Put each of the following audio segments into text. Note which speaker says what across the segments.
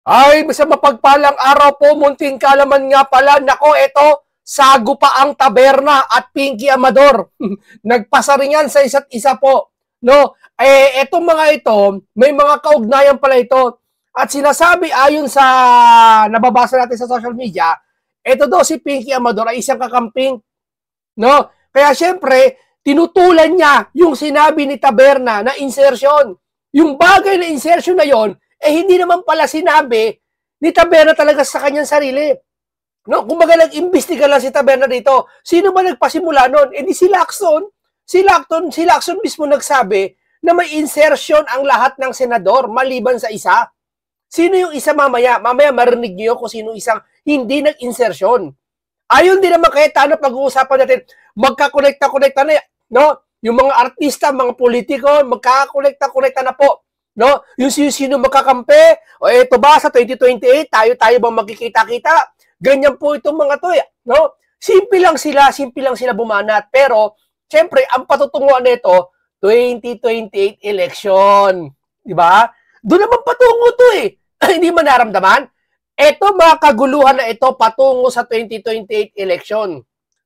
Speaker 1: Ay, sa mapagpalang araw po, munting kalaman nga pala. Nako, eto, Sago pa ang Taberna at Pinky Amador. Nagpasa rin yan sa isa't isa po. No? Etong mga ito, may mga kaugnayan pala ito. At sinasabi ayon sa nababasa natin sa social media, ito daw si Pinky Amador ay isang kakamping. No? Kaya syempre, tinutulan niya yung sinabi ni Taberna na insertion. Yung bagay na insertion na yon, hindi naman pala sinabi ni Taberna talaga sa kanyang sarili. No, kumbaga nag-imbestiga lang si Taberna dito. Sino ba nagpasimula nun? Di si Lacson. Si Lacson mismo nagsabi na may insertion ang lahat ng senador maliban sa isa. Sino yung isa mamaya? Mamaya marinig niyo kung sino isang hindi nag-insertion. Ayon din naman kay Tano, pag-uusapan natin, magkakonekta-konekta na, no? Yung mga artista, mga politiko, magkakonekta-konekta na po. No? Yung sino magkakampi, o eto ba sa 2028, tayo bang magkikita-kita? Ganyan po itong mga to, no? Simple lang sila bumanat. Pero, syempre, ang patutunguhan nito, 2028 election. Di ba? Doon naman patungo to Hindi man naramdaman. Ito mga kaguluhan na ito patungo sa 2028 election.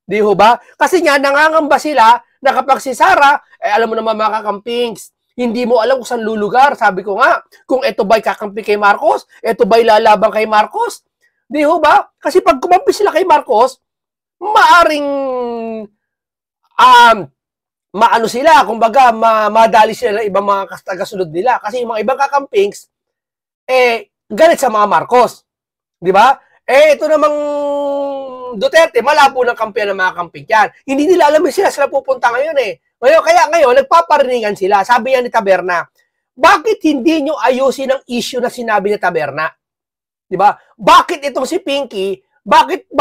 Speaker 1: Di ho ba? Kasi nga, nangangamba sila na kapag si Sara, alam mo naman mga kakampings, hindi mo alam kung saan lulugar. Sabi ko nga, kung ito ba'y kakampi kay Marcos, ito ba'y lalabang kay Marcos, di ho ba? Kasi pag kumampi sila kay Marcos, maaring maano sila, kumbaga madali sila ng ibang mga tagasunod nila. Kasi yung mga ibang kakampings, galit sa mga Marcos. Di ba? Ito namang Duterte, malabo ng kampiyan ng mga kamping yan. Hindi nila alam sila pupunta ngayon Kaya ngayon, nagpaparinigan sila. Sabi yan ni Taberna, bakit hindi nyo ayusin ang issue na sinabi ni Taberna? Di ba? Bakit itong si Pinky, bakit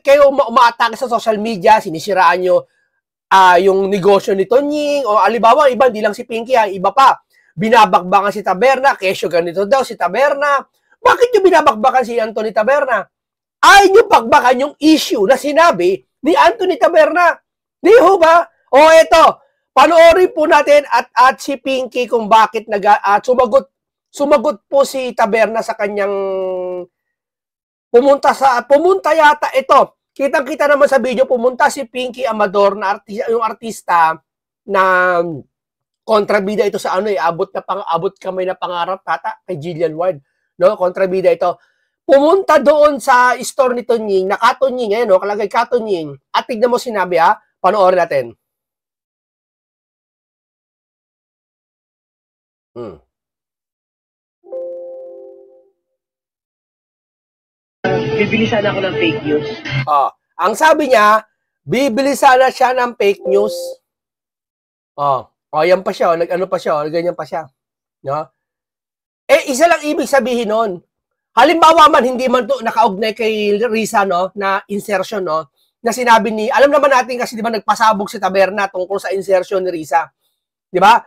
Speaker 1: kayo umaatake sa social media, sinisiraan nyo yung negosyo ni Tonying, o alibawa, iba, hindi lang si Pinky, iba pa. Binabakbakan si Taberna, kesyo ganito daw si Taberna. Bakit nyo binabakbakan si Anthony Taberna? Ay nyo bakbakan yung issue na sinabi ni Anthony Taberna. Di ho ba? O eto, panoorin po natin at si Pinky kung bakit sumagot po si Taberna sa kanyang pumunta yata ito. Kitang-kita naman sa video, pumunta si Pinky Amador na yung artista na kontrabida ito sa abot kamay na pangarap tata kay Jillian Ward. No, kontrabida ito. Pumunta doon sa store ni Tonying, nakatonying, kalagay katonying. At tignan mo sinabi panoorin natin.
Speaker 2: Bibili sana ako ng fake news.
Speaker 1: Ang sabi niya, bibili sana siya ng fake news. Yan pa siya, nag-ano pa siya, ganyan pa siya. No? Isa lang ibig sabihin nun. Halimbawa man, hindi man to nakaugnay kay Risa, no, na insertion, no, na sinabi ni, alam naman natin kasi, di ba, nagpasabog si Taberna tungkol sa insertion ni Risa. Di ba?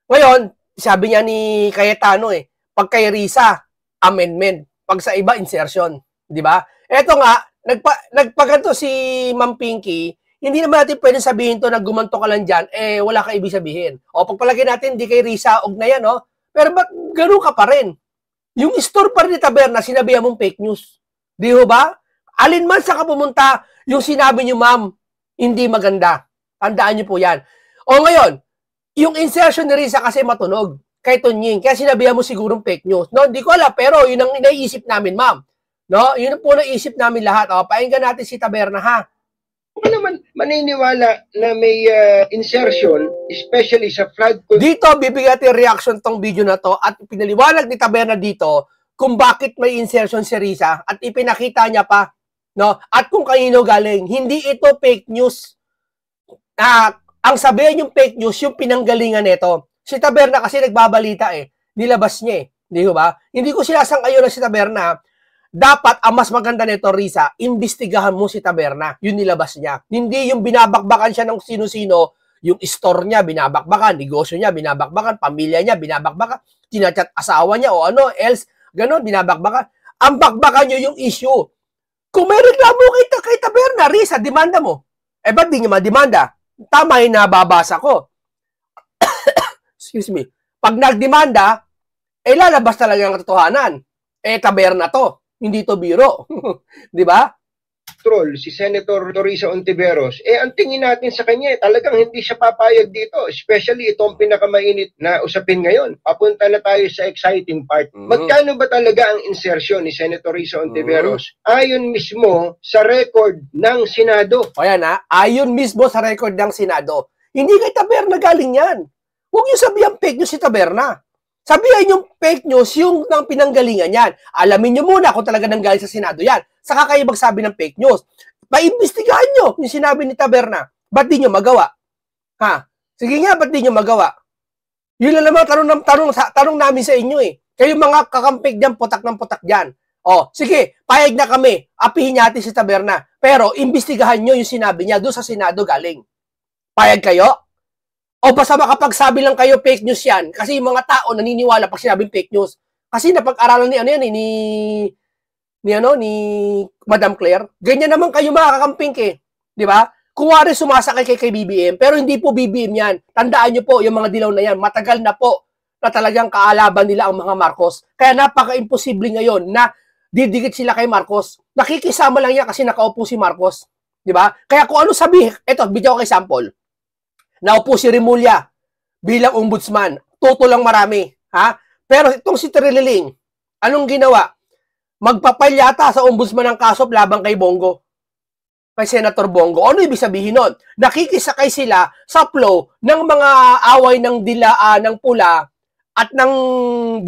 Speaker 1: Ngayon, sabi niya ni Cayetano, pag kay Risa, amendment. Pag sa iba, insertion. Di ba? Eto nga, nagpaganto si Ma'am Pinky, hindi naman natin pwedeng sabihin to na gumanto ka lang dyan, wala ka ibig sabihin. O, pagpalagay natin, di kay Risa, ugnayan, no? Pero ba't gano'n ka pa rin? Yung store pa rin ni Taberna, sinabihan mong fake news. Di ho ba? Alin man sa kapumunta, yung sinabi niyo, ma'am, hindi maganda. Tandaan niyo po yan. O ngayon, yung insertion ni Risa kasi matunog kay Tonying. Kaya sinabihan mo sigurong fake news. No, hindi ko alam, pero yun ang naiisip namin, ma'am. No, yun ang po naisip namin lahat. Pakinggan natin si Taberna, ha?
Speaker 2: Ako naman maniniwala na may insertion, especially sa flood.
Speaker 1: Dito, bibigyan natin reaction tong video na to at pinaliwanag ni Taberna dito kung bakit may insertion si Risa at ipinakita niya pa, no? At kung kanino galing. Hindi ito fake news. Ang sabihin yung fake news, yung pinanggalingan nito. Si Taberna kasi nagbabalita nilabas niya Di ba? Hindi ko sinasang-ayon na si Taberna. Dapat, ang mas maganda nito, Risa, imbestigahan mo si Taberna. Yun nilabas niya. Hindi yung binabakbakan siya ng sino-sino, yung store niya, binabakbakan, negosyo niya, binabakbakan, pamilya niya, binabakbakan, tinachat asawa niya o ano, else, gano'n, binabakbakan. Ang bakbakan niyo yung issue. Kung may reklamo kay Taberna, Risa, demanda mo. Ba't di niya mademanda? Tama yung nababasa ko. Excuse me. Pag nagdemanda, lalabas talaga ang katotohanan. taberna to. Hindi to biro. Di ba?
Speaker 2: Si Senator Teresa Ontiveros, ang tingin natin sa kanya, talagang hindi siya papayag dito. Especially itong pinakamainit na usapin ngayon. Papunta na tayo sa exciting part. Magkano ba talaga ang insertion ni Senator Teresa Ontiveros? Ayon mismo sa record ng Senado.
Speaker 1: O yan ayon mismo sa record ng Senado. Hindi kay Taberna galing yan. Huwag niyo sabihan fake news si Taberna. Sabihin yung fake news, yung nang pinanggalingan yan. Alamin nyo muna kung talaga nanggaling sa Senado yan. Saka kayo magsabi ng fake news. Paimbestigahan nyo yung sinabi ni Taberna. Ba't di nyo magawa? Sige nga, ba't di nyo magawa? Yun lang naman, tanong namin sa inyo eh. Kayo mga kakampig dyan, putak ng putak dyan. Sige, payag na kami. Apihin natin si Taberna. Pero, imbestigahan nyo yung sinabi niya doon sa Senado galing. Payag kayo? O basta makapagsabi lang kayo fake news yan kasi yung mga tao naniniwala pag sinabing fake news. Kasi napag-aralan ni Madam Claire. Ganyan naman kayo makakamping di ba? Kuwari sumasakay kay BBM pero hindi po BBM yan. Tandaan niyo po yung mga dilaw na yan. Matagal na po na talagang kaalaban nila ang mga Marcos. Kaya napaka-imposible ngayon na didikit sila kay Marcos. Nakikisama lang yan kasi nakaupo si Marcos. Di ba? Kaya kung ano sabihin, eto, bigyan ko kay sample. Naupo si Remulla bilang ombudsman. Toto lang marami. Pero itong si Trililing, anong ginawa? Magpapal yata sa ombudsman ng kaso laban kay Bongo. Kay Senator Bongo. Ano ibig sabihin nun? Nakikisakay sila sa flow ng mga away ng ng Pula at ng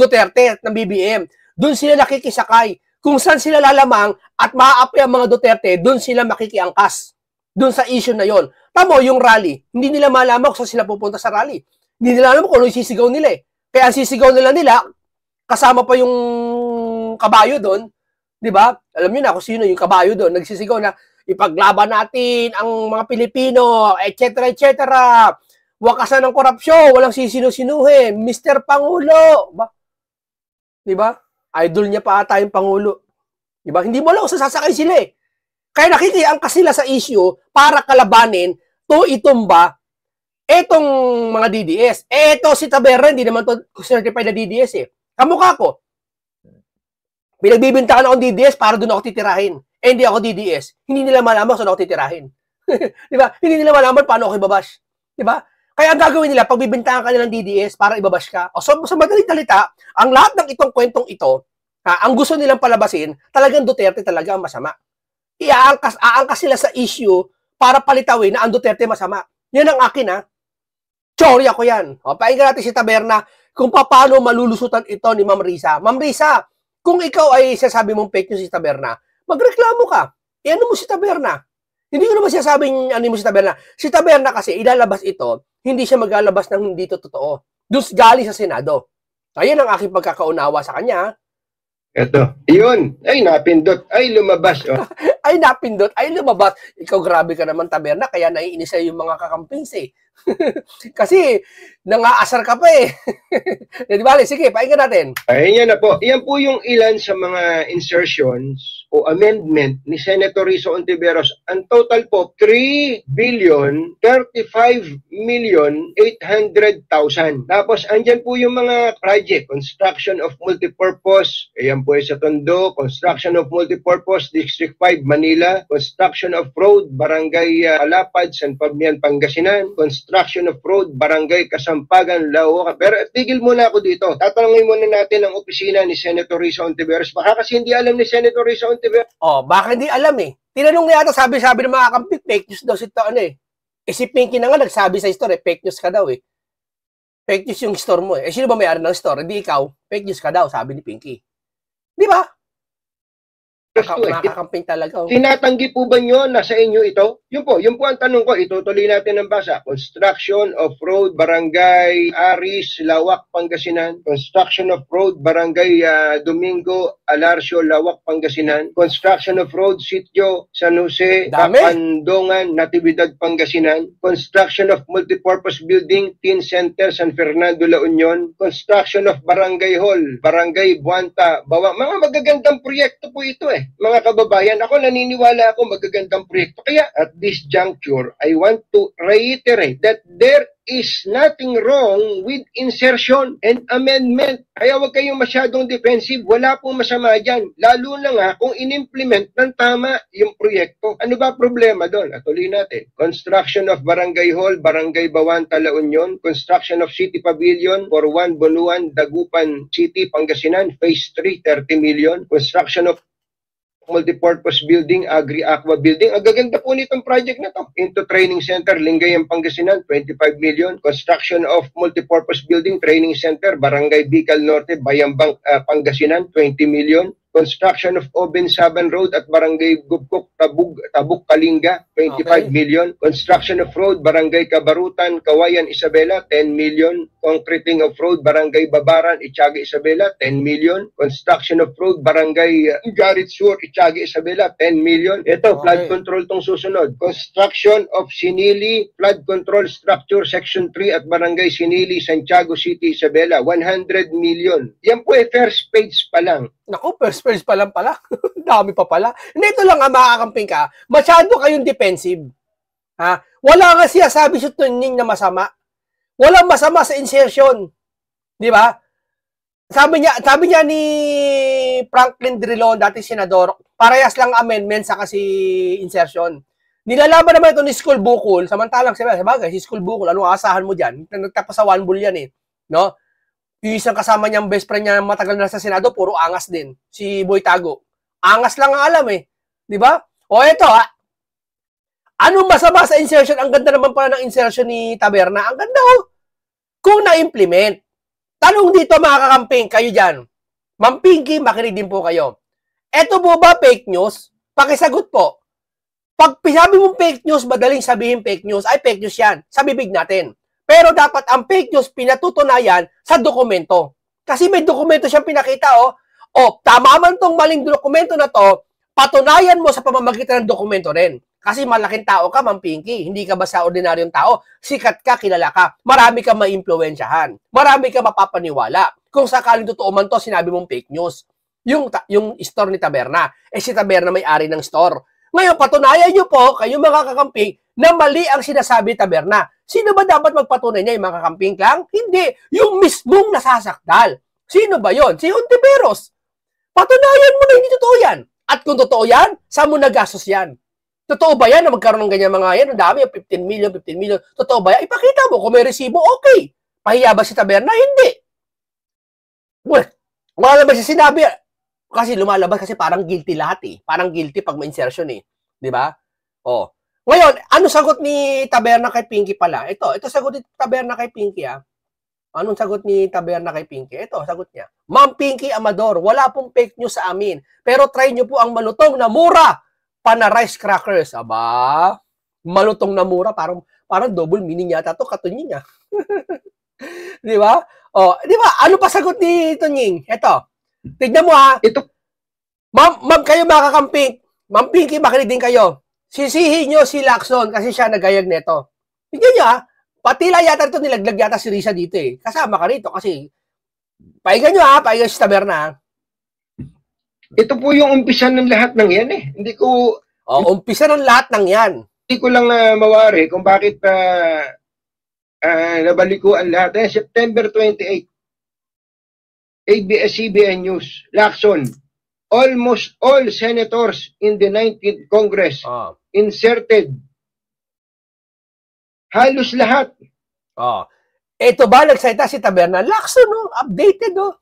Speaker 1: Duterte at ng BBM. Doon sila nakikisakay. Kung saan sila lalamang at maaapi ang mga Duterte, doon sila makikiangkas. Doon sa issue na yon. Tamo, yung rally, hindi nila malaman kung saan sila pupunta sa rally. Hindi nila alam kung ano yung sisigaw nila eh. Kaya ang sisigaw nila, kasama pa yung kabayo doon, di ba? Alam niyo na kung sino yung kabayo doon, nagsisigaw na ipaglaban natin ang mga Pilipino, etc. etc. Wakasan ng korupsyon, walang sisino-sinuhin, Mr. Pangulo. Di ba? Idol niya pa ata yung Pangulo. Di ba? Hindi mo lang kung sasakay sila eh. Kaya nakikiangkas sila sa issue para kalabanin to itumba etong mga DDS. Eto si Taberna, hindi naman to certified na DDS eh. Kamukha ko. Pinagbibintakan akong DDS para doon ako titirahin. Hindi ako DDS. Hindi nila malaman saan ako titirahin. Di ba? Hindi nila malaman paano ako ibabash. Di ba? Kaya ang gagawin nila, pagbibintakan ka nila ng DDS para ibabash ka. So, sa madaling talita, ang lahat ng itong kwentong ito, ang gusto nilang palabasin, talagang Duterte talaga ang masama. Aangkas sila sa issue para palitawin na ang Duterte masama. Yan ang akin Chori ako yan. Pakinggan natin si Taberna kung paano malulusutan ito ni Ma'am Risa. Ma'am Risa, kung ikaw ay sasabi mong fake news si Taberna, magreklamo ka. Ano mo si Taberna? Hindi ko naman sinasabing ano mo si Taberna. Si Taberna kasi ilalabas ito, hindi siya maglalabas ng hindi to totoo. Dus galing sa Senado. Ayan ang aking pagkakaunawa sa kanya.
Speaker 2: Eto, yun. Ay, napindot. Ay, lumabas.
Speaker 1: Ay, napindot. Ay, lumabas. Ikaw, grabe ka naman, Taberna. Kaya naiinis sa'yo yung mga kakampings Kasi, nangaasar ka pa Di ba? Sige, pakinggan natin.
Speaker 2: Ayan na po. Yan po yung ilan sa mga insertions o amendment ni Senator Rizzo Ontiveros. Ang total po, 3,035,800,000. Tapos, andyan po yung mga project, construction of multipurpose. Ayan po sa Tondo, construction of multipurpose, District 5, Manila, construction of road, Barangay Alapad, San Fabian, Pangasinan, construction of road, Barangay Kasampagan, Laoca. Pero tigil muna ako dito. Tatanungin muna natin ang opisina ni Senator Rizzo Ontiveros. Baka kasi hindi alam ni Senator Rizzo Ontiveros.
Speaker 1: Baka hindi alam Tinanong niya ata, sabi ng mga kampik, fake news daw si si Pinky na nga nagsabi sa store, fake news ka daw Fake news yung store mo sino ba may-ari ng store? Hindi ikaw. Fake news ka daw, sabi ni Pinky. Di ba? Nakakamping talaga.
Speaker 2: Tinatanggi po ba nyo na sa inyo ito? Yun po ang tanong ko. Itutuloy natin ang basa. Construction of road, Barangay Aris, Lawak, Pangasinan. Construction of road, Barangay Domingo, Alarcio, Lawak, Pangasinan. Construction of road, Sitio, San Jose, Kapandongan, Natividad, Pangasinan. Construction of multipurpose building, Teen Center, San Fernando, La Union. Construction of Barangay Hall, Barangay Buanta, Bawang. Mga magagandang proyekto po ito Mga kababayan, ako naniniwala ako magagandang proyekto. Kaya at this juncture, I want to reiterate that there is nothing wrong with insertion and amendment. Kaya huwag kayong masyadong defensive. Wala pong masama dyan. Lalo na nga kung in-implement ng tama yung proyekto. Ano ba problema doon? Atuloy natin. Construction of Barangay Hall, Barangay Bawan, La Union. Construction of City Pavilion for 1 Bonuan, Dagupan City, Pangasinan. Phase 3, 30 million. Construction of multipurpose building, Agri-Aqua building. Ang gaganda po nitong project na to. Into Training Center, Lingayen, Pangasinan, 25 million. Construction of multipurpose building, Training Center, Barangay Bicol Norte, Bayambang, Pangasinan, 20 million. Construction of Oben Saban Road at Barangay Gubkok, Tabuk, Kalinga, 25 million. Construction of road, Barangay Kabarutan, Kawayan, Isabela, 10 million. Concreting of road, Barangay Babaran, Itiaga, Isabela, 10 million. Construction of road, Barangay Garit Sur, Itiaga, Isabela, 10 million. Ito, flood control tong susunod. Construction of Sinili, flood control structure, Section 3 at Barangay Sinili, Santiago City, Isabela, 100 million. Yan po ay first page pa lang.
Speaker 1: Naku, first pa lang pala. Dami pa pala. Hindi, ito lang nga, makakamping ka. Masyado kayong defensive. Ha? Wala nga siya sabi sa tuning na masama. Walang masama sa insertion. Di ba? Sabi niya ni Franklin Drilon, dati senador, parehas lang amendment sa kasi insertion. Nilalaban naman ito ni School Bukol, samantalang sabagay, si School Bukol, anong asahan mo dyan? Nagtapos sa 1 bull yan eh. No? Yung isang kasama niyang best friend niya matagal na sa Senado, puro angas din. Si Boy Tago. Angas lang ang alam eh. Di ba? O eto ha. Anong masama sa insertion? Ang ganda naman pala ng insertion ni Taberna. Ang ganda oh. Kung na-implement. Tanong dito mga kakamping, kayo dyan. Ma'am Pinky, makinig din po kayo. Eto po ba fake news? Pakisagot po. Pag sabi mong fake news, madaling sabihin fake news. Ay, fake news yan. Sa bibig natin. Pero dapat ang fake news pinatutunayan sa dokumento. Kasi may dokumento siyang pinakita, oh. O, tama man tong maling dokumento na to, patunayan mo sa pamamagitan ng dokumento rin. Kasi malaking tao ka, Ma'am Pinky. Hindi ka basta ordinaryong tao. Sikat ka, kilala ka. Marami ka maimpluwensyahan. Marami ka mapapaniwala. Kung sakaling totoo man to, sinabi mong fake news. Yung store ni Taberna. Si Taberna may-ari ng store. Ngayon, patunayan nyo po, kayong mga kakamping, na mali ang sinasabi Taberna. Sino ba dapat magpatunay niya? Yung mga kakamping lang? Hindi. Yung mismong nasasakdal. Sino ba yon? Si Hontiveros. Patunayan mo na hindi totoo yan. At kung totoo yan, saan mo nagastos yan? Totoo ba yan na magkaroon ng ganyan mga yan? Ang dami, 15 million. Totoo ba yan? Ipakita mo. Kung may resibo, okay. Pahiya ba si Taberna? Hindi. Well, wala naman siya sinabi. Kasi lumalabas kasi parang guilty lahat eh. Parang guilty pag may insertion eh. Di ba? Oh. Ngayon, ano sagot ni Taberna kay Pinky pala? Ito sagot ni Taberna kay Pinky ah. Anong sagot ni Taberna kay Pinky? Ito, sagot niya. Ma'am Pinky Amador, wala pong fake news sa amin. Pero try nyo po ang malutong na mura pana rice crackers. Aba, malutong na mura. Parang double meaning yata to katunying niya. Di ba? Oh, di ba? Ano pa sagot ni Tunying? Ito. Tignan mo ha.
Speaker 2: Ito.
Speaker 1: Ma'am, kayo mga kakamping. Ma'am Pinky, makinig din kayo. Sisihin nyo si Lacson kasi siya nagayag neto. Tignan nyo ha. Patila yata ito nilaglag yata si Risa dito eh. Kasama ka rito kasi paigan nyo ha. Paigan si Taberna ha.
Speaker 2: Ito po yung umpisa ng lahat ng yan eh. Hindi ko...
Speaker 1: umpisa ng lahat ng yan.
Speaker 2: Hindi ko lang mawari kung bakit nabalikuan lahat. September 28. ABS-CBN News, Lacson, almost all senators in the 19th Congress inserted. Halos lahat.
Speaker 1: Ito ba, nagsalita si Taberna? Lacson, no? Updated, no?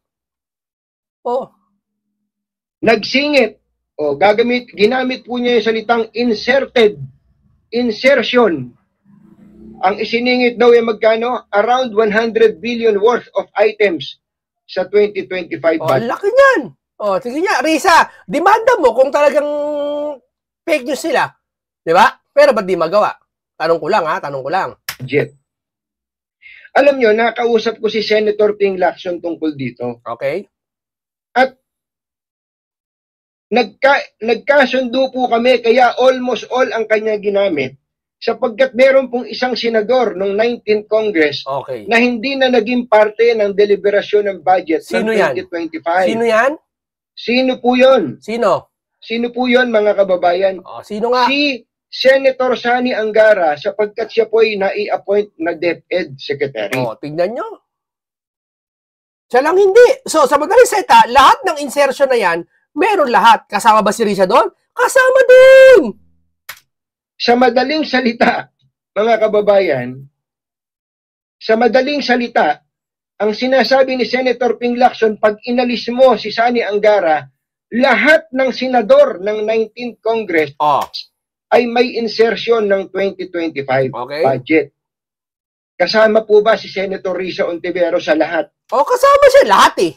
Speaker 2: Nagsingit. Ginamit po niya yung salitang inserted. Insertion. Ang isiningit daw ay magkano? Around 100 billion worth of items sa 2025 budget.
Speaker 1: Laki niyan. Sige niya, Risa, demanda mo kung talagang fake news sila. Di ba? Pero ba't di magawa? Tanong ko lang, ha? Tanong ko lang.
Speaker 2: Budget. Alam nyo, nakausap ko si Senator Ping Lacson tungkol dito.
Speaker 1: Okay.
Speaker 2: At nagkasundo po kami, kaya almost all ang kanya ginamit. Sapagkat meron pong isang senador noong 19th Congress na hindi na naging parte ng deliberasyon ng budget ng 2025.
Speaker 1: Sino yan?
Speaker 2: Sino po yun?
Speaker 1: Sino?
Speaker 2: Sino po yun, mga kababayan?
Speaker 1: Sino nga?
Speaker 2: Si Senator Sani Angara, sapagkat siya po ay nai-appoint na DepEd Secretary.
Speaker 1: Tignan nyo. Siya lang hindi. So, sa madaling salita, lahat ng insertion na yan, meron lahat. Kasama ba si Risa doon? Kasama din!
Speaker 2: Sa madaling salita, mga kababayan, sa madaling salita, ang sinasabi ni Senator Ping Lacson, pag inalis mo si Sani Angara, lahat ng senador ng 19th Congress ay may insertion ng 2025 budget. Kasama po ba si Senator Risa Ontiveros sa lahat?
Speaker 1: Kasama siya lahat eh.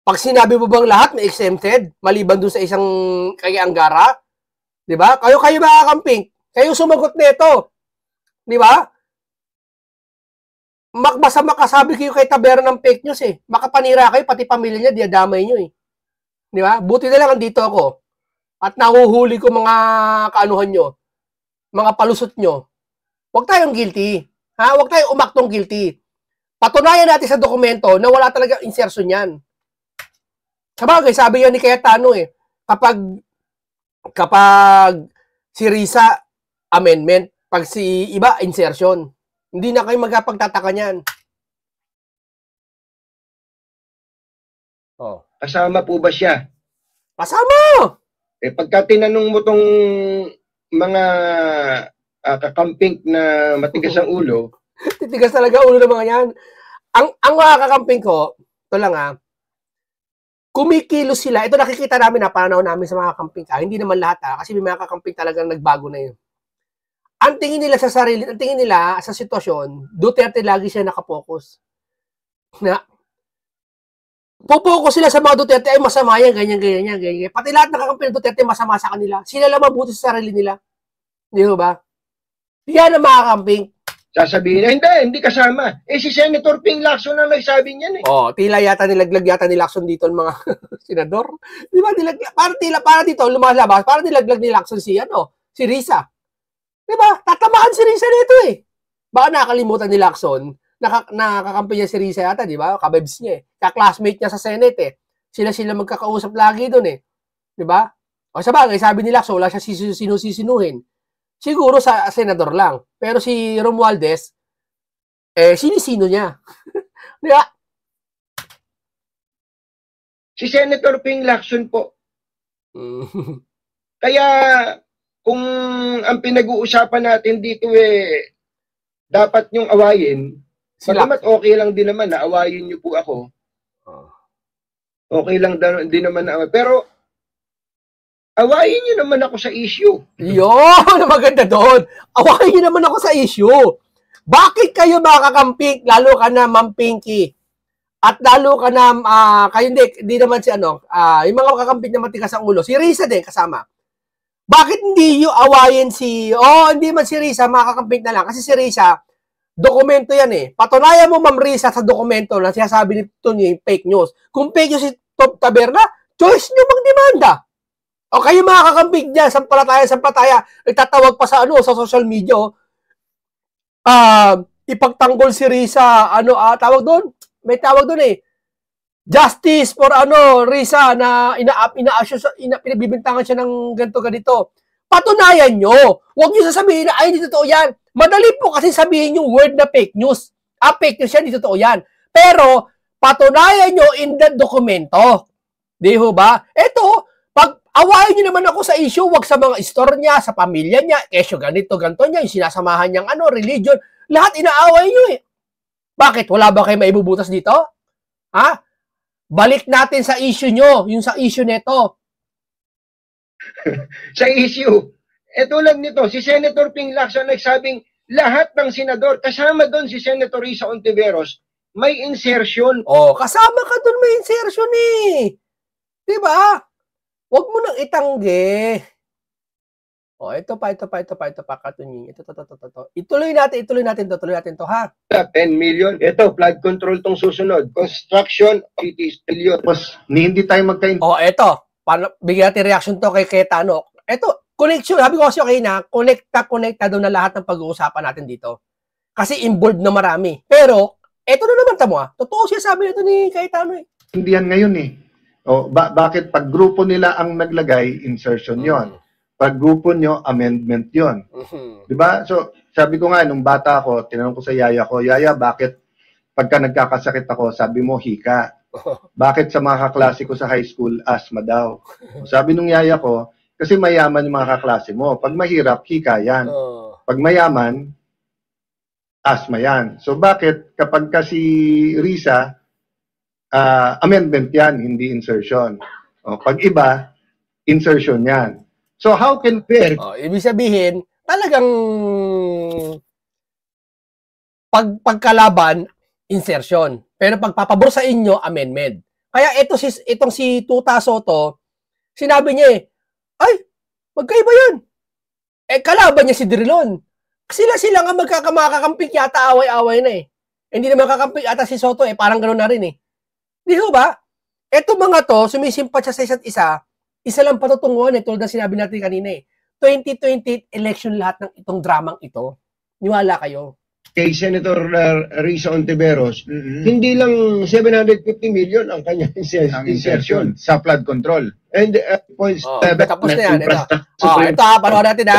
Speaker 1: Pag sinabi mo bang lahat may exempted, maliban doon sa isang kay Angara, di ba? Kayo makakamping. Kayo sumagot nito. Di ba? Basta makasabi kayo kay Taberna ng fake news eh. Makapanira kayo, pati pamilya niya, diadamay nyo eh. Di ba? Buti na lang andito ako. At nahuhuli ko mga kaanuhan nyo. Mga palusot nyo. Huwag tayong guilty. Huwag tayong umaktong guilty. Patunayan natin sa dokumento na wala talaga insertion yan. Sabagay, sabi yan ni Cayetano eh. Kapag si Risa, amendment. Pag si iba, insertion. Hindi na kayo magpagtataka niyan.
Speaker 2: Kasama po ba siya?
Speaker 1: Kasama!
Speaker 2: Pagka tinanong mo tong mga kakamping na matigas ang ulo.
Speaker 1: Titigas talaga ulo ng mga yan. Ang mga kakamping ko, ito lang kumikilos sila. Ito nakikita namin na pananaw namin sa mga kakamping hindi naman lahat kasi may mga kakamping talagang nagbago na yun. Ang tingin nila sa sarili, ang tingin nila sa sitwasyon, Duterte lagi siya nakapokus. Pupokus sila sa mga Duterte, ay masama yan, ganyan. Pati lahat nakakampi ng Duterte, masama sa kanila. Sila lang mabuti sa sarili nila. Hindi ba? Yan ang mga kakamping.
Speaker 2: Sasabihin na, hindi kasama. Si Senator Ping Lacson ang nagsabi niyan eh.
Speaker 1: Tila yata nilaglag yata ni Lacson dito ng mga senador. Di ba? Para dito, lumalabas, para nilaglag ni Lacson si Risa. Diba? Tatamaan si Risa nito eh. Baka nakalimutan ni Lacson, nakakampi niya si Risa yata, di ba? Kabebs niya eh. Ka-classmate niya sa Senate eh. Sila magkakausap lagi doon eh. Di ba? Sabagay, sabi ni Lacson, wala siya sinusisinuhin. Siguro sa senador lang. Pero si Romualdez, sinisino niya. Di ba?
Speaker 2: Si Senator Ping Lacson po. Kaya, kung ang pinag-uusapan natin dito dapat nyong awayin, bagamat okay lang din naman na awayin nyo po ako. Okay lang din naman na awayin. Pero, awayin nyo naman ako sa issue.
Speaker 1: Yun, maganda doon. Awayin nyo naman ako sa issue. Bakit kayo makakamping, lalo ka na Ma'am Pinky, at lalo ka na, kayo hindi naman si yung mga kakamping na matigas ang ulo, si Risa din kasama. Bakit hindi yung awayin hindi man si Risa, makakamping na lang. Kasi si Risa, dokumento yan eh. Patunayan mo, Ma'am Risa, sa dokumento na sinasabi nito niya yung fake news. Kung fake news si Taberna, choice nyo magdemanda. O kayo makakamping dyan, sampataya, nagtatawag pa sa sa social media, ipagtanggol si Risa, tawag doon? May tawag doon eh. Justice for Risa na pinabibintangan siya ng ganito. Patunayan nyo. Huwag nyo sasabihin na, ay, hindi totoo yan. Madali po kasi sabihin yung word na fake news. Fake news yan, hindi totoo yan. Pero, patunayan nyo in the dokumento. Di ho ba? Ito, pag awayin nyo naman ako sa issue, wag sa mga store niya, sa pamilya niya, kesyo ganito niya, yung sinasamahan niyang religion, lahat inaaway nyo eh. Bakit? Wala ba kayo maibubutas dito? Balik natin sa issue nyo, yung sa issue neto.
Speaker 2: Sa issue. Tulad nito, si Senator Ping Lacson nagsabing lahat ng senador, kasama doon si Senator Risa Ontiveros, may insertion.
Speaker 1: Kasama ka doon, may insertion eh. Diba? Huwag mo nang itanggi. Ito pa, katunying. Ito. Ituloy natin to, ha?
Speaker 2: 10 million. Ito, flood control tong susunod. Construction, cities, billion.
Speaker 3: Hindi tayo magkain.
Speaker 1: Ito. Bigyan natin reaction to kay Cayetano. Ito, connection. Sabi ko kasi na, connectado na lahat ng pag-uusapan natin dito. Kasi involved na marami. Pero, ito na naman tamo Totoo siya sabi nito ni Cayetano eh.
Speaker 3: Hindi yan ngayon eh. O, bakit pag grupo nila ang naglagay, insertion yon. Pag grupo nyo, amendment yon. Diba? So, sabi ko nga, nung bata ako, tinanong ko sa yaya ko, Yaya, bakit pagka nagkakasakit ako, sabi mo, hika? Bakit sa mga kaklase ko sa high school, asthma daw? Sabi nung yaya ko, kasi mayaman yung mga kaklase mo. Pag mahirap, hika yan. Pag mayaman, asthma yan. So, bakit kapag kasi Risa, amendment yan, hindi insertion. O, pag iba, insertion yan. So, how can we...
Speaker 1: ibig sabihin, talagang pagkalaban, insertion. Pero pagpapabor sa inyo, amendment. Kaya itong si Tuta Soto, sinabi niya ay, magkaiba yan. Kalaban niya si Drilon. Sila nga magkakamakampick yata, away-away na Hindi naman kakampik ata si Soto parang gano'n na rin Di ba? Eto mga to, sumisimpat siya sa isa't isa lang patutunguhan tulad ng sinabi natin kanina 2020 election lahat ng itong dramang ito. Niwala kayo.
Speaker 2: Kay Senator Risa Ontiveros, hindi lang 750 million ang kanyang insertion
Speaker 3: sa flood control.
Speaker 2: And points
Speaker 1: tapos na yan. Ito panoorin natin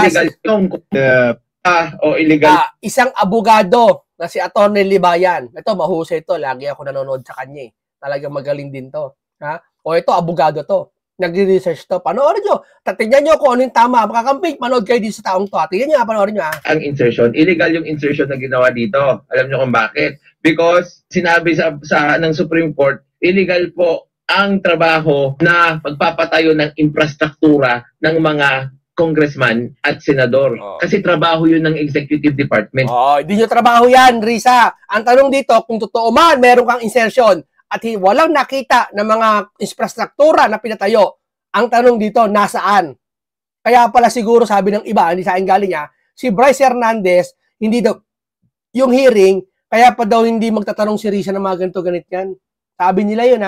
Speaker 2: illegal.
Speaker 1: Isang abogado na si Atty. Libayan. Ito, mahusay ito. Lagi ako nanonood sa kanya Talagang magaling din to. Ito, abogado to. Nagre-research to. Panoorin nyo. Tingnan nyo kung ano yung tama. Makakamping, manood kayo dito sa taong to. Tingnan nyo, panoorin nyo.
Speaker 4: Ang insertion, illegal yung insertion na ginawa dito. Alam nyo kung bakit? Because sinabi ng Supreme Court, illegal po ang trabaho na pagpapatayo ng infrastruktura ng mga congressman at senador. Kasi trabaho yun ng executive department.
Speaker 1: Hindi nyo trabaho yan, Risa. Ang tanong dito, kung totoo man, meron kang insertion at walang nakita ng mga infrastruktura na pinatayo, ang tanong dito, nasaan? Kaya pala siguro sabi ng iba, hindi sa akin galing si Bryce Hernandez, hindi daw, yung hearing, kaya pa daw hindi magtatanong si Risa ng mga ganito-ganit yan. Sabi nila yun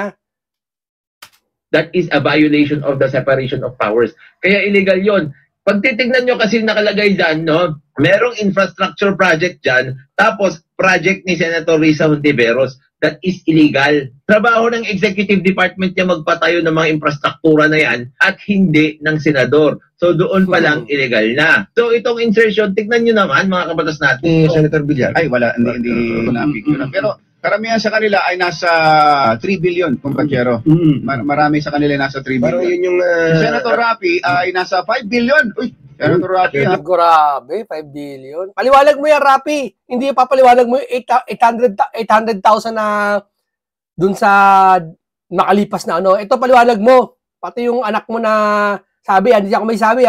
Speaker 4: That is a violation of the separation of powers. Kaya illegal yon. Pag titignan nyo kasi nakalagay dyan, merong infrastructure project dyan, tapos project ni Senator Risa Hontiveros. That is illegal. Trabaho ng executive department niya magpatayo ng mga infrastruktura na yan at hindi ng senador. So doon pa lang illegal na. So itong insertion, tignan nyo naman mga kabatas natin.
Speaker 2: Ni Senator Villar.
Speaker 3: Ay, wala. Hindi ko na-picture. Pero karamihan sa kanila ay nasa 3 billion, kumpachero. Marami sa kanila nasa 3 billion.
Speaker 2: Parang yun yung...
Speaker 3: Senator Rapi ay nasa 5 billion. Uy, Senator Rapi
Speaker 1: Grabe, 5 billion. Paliwanag mo yan, Rapi. Hindi papaliwanag mo yung 800,000 na dun sa nakalipas na Ito paliwanag mo. Pati yung anak mo na sabi, hindi ako may sabi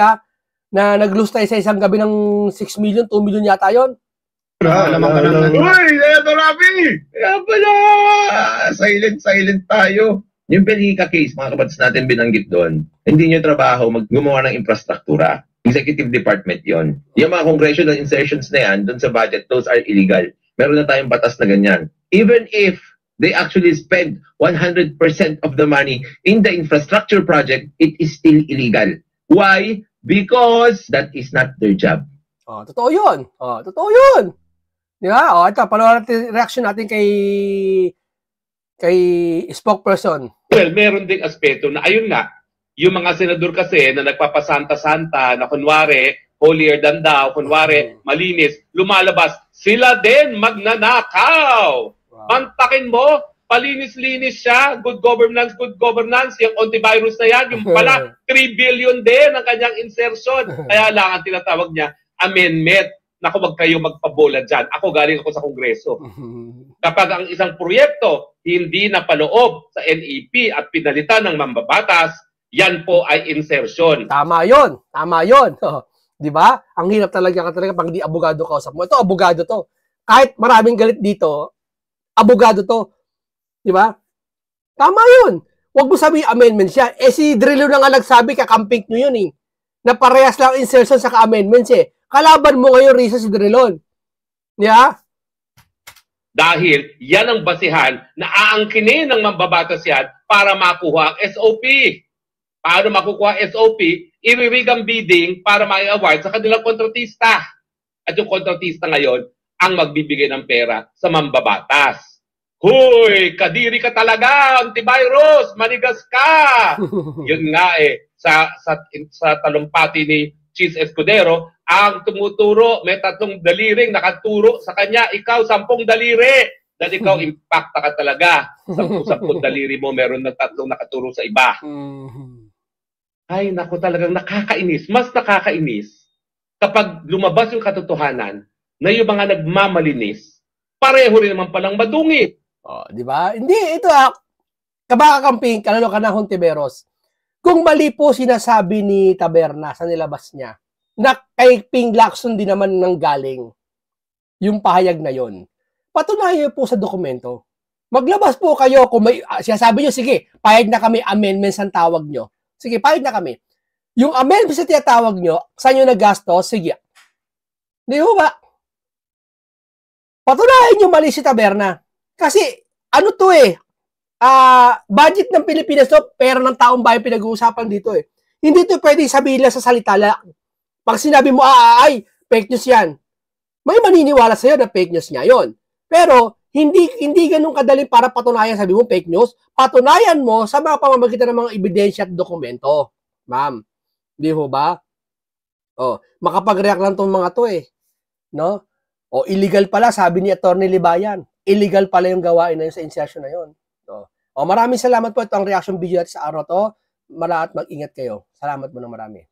Speaker 1: na nag-lose tayo sa isang gabi ng 6 million, 2 million yata yon.
Speaker 4: Uy, Senator Rapi! Kaya pala! Silent tayo. Yung Belica case, mga kabatas natin binanggit doon, hindi nyo trabaho gumawa ng infrastruktura. Executive department yon. Yung mga congressional insertions na yan, doon sa budget, those are illegal. Meron na tayong batas na ganyan. Even if they actually spend 100% of the money in the infrastructure project, it is still illegal. Why? Because that is not their job.
Speaker 1: Totoo yun. Totoo yun. Di ba? Ito, panoorin natin reaction natin kay spokesperson.
Speaker 5: Well, meron ding aspeto na ayun nga, yung mga senador kasi na nagpapasanta-santa na kunwari, holier than thou, kunwari, malinis, lumalabas, sila din magnanakaw. Mantakin mo, palinis-linis siya, good governance, yung antivirus na yan, yung pala, 3 billion din ang kanyang insertion. Kaya lang ang tinatawag niya, amendment. Naku, wag kayo magpabola dyan. Galing ako sa Kongreso. Kapag ang isang proyekto hindi napaloob sa NEP at pinalitan ng mambabatas, yan po ay insertion.
Speaker 1: Tama yun. Di ba? Ang hirap talaga pag di abogado kausap mo. Ito, abogado to. Kahit maraming galit dito, abogado to. Di ba? Tama yun. Huwag mo sabihin amendment siya. Si Drillo na nga nagsabi, kakamping nyo yun na parehas lang insertion sa ka-amendments Kalaban mo ngayon, Risa, si Drilon. Yeah?
Speaker 5: Dahil yan ang basihan na aangkinin ng mambabatas yan para makuha ang SOP. Paano makukuha SOP? Iwiwig ang bidding para ma-award sa kanilang kontratista. At yung kontratista ngayon ang magbibigay ng pera sa mambabatas. Huy, kadiri ka talaga, antivirus, manigas ka. Yun nga sa talumpati ni Cheese Escudero, ang tumuturo, may 3 daliring nakaturo sa kanya, ikaw 10 daliri. Dahil ikaw, impacta ka talaga. 10 daliri mo, meron ng 3 nakaturo sa iba. Ay, naku, talagang nakakainis. Mas nakakainis kapag lumabas yung katotohanan na yung mga nagmamalinis, pareho rin naman palang madungit.
Speaker 1: Oh, di ba? Hindi, ito kabakakamping, kalalo ka na Hontiveros. Kung mali po sinasabi ni Taberna sa nilabas niya, na kay Ping Lacson din naman nang galing yung pahayag na yon. Patunayan niyo po sa dokumento. Maglabas po kayo kung may, sinasabi niyo, sige, pahayag na kami, amendments ang tawag niyo. Sige, pahayag na kami. Yung amendments na tinatawag niyo, saan niyo nagastos? Sige. Di ba? Patunayan niyo mali si Taberna. Kasi, ano to budget ng Pilipinas to, pera ng taong bayan pinag-uusapan dito Hindi to pwedeng sabihin lang sa salita lang. Pag sinabi mo, fake news yan. May maniniwala sa'yo na fake news niya yon. Pero, hindi ganun kadaling para patunayan, sabi mo, fake news. Patunayan mo sa mga pamamagitan ng mga ebidensya at dokumento. Ma'am, di ho ba? Makapag-react lang tong mga to No? Illegal pala, sabi ni Atty. Libayan. Illegal pala yung gawain na yun sa insertion na yun. Maraming salamat po. Ito ang reaction video natin sa araw to. Mag-ingat kayo. Salamat mo na marami.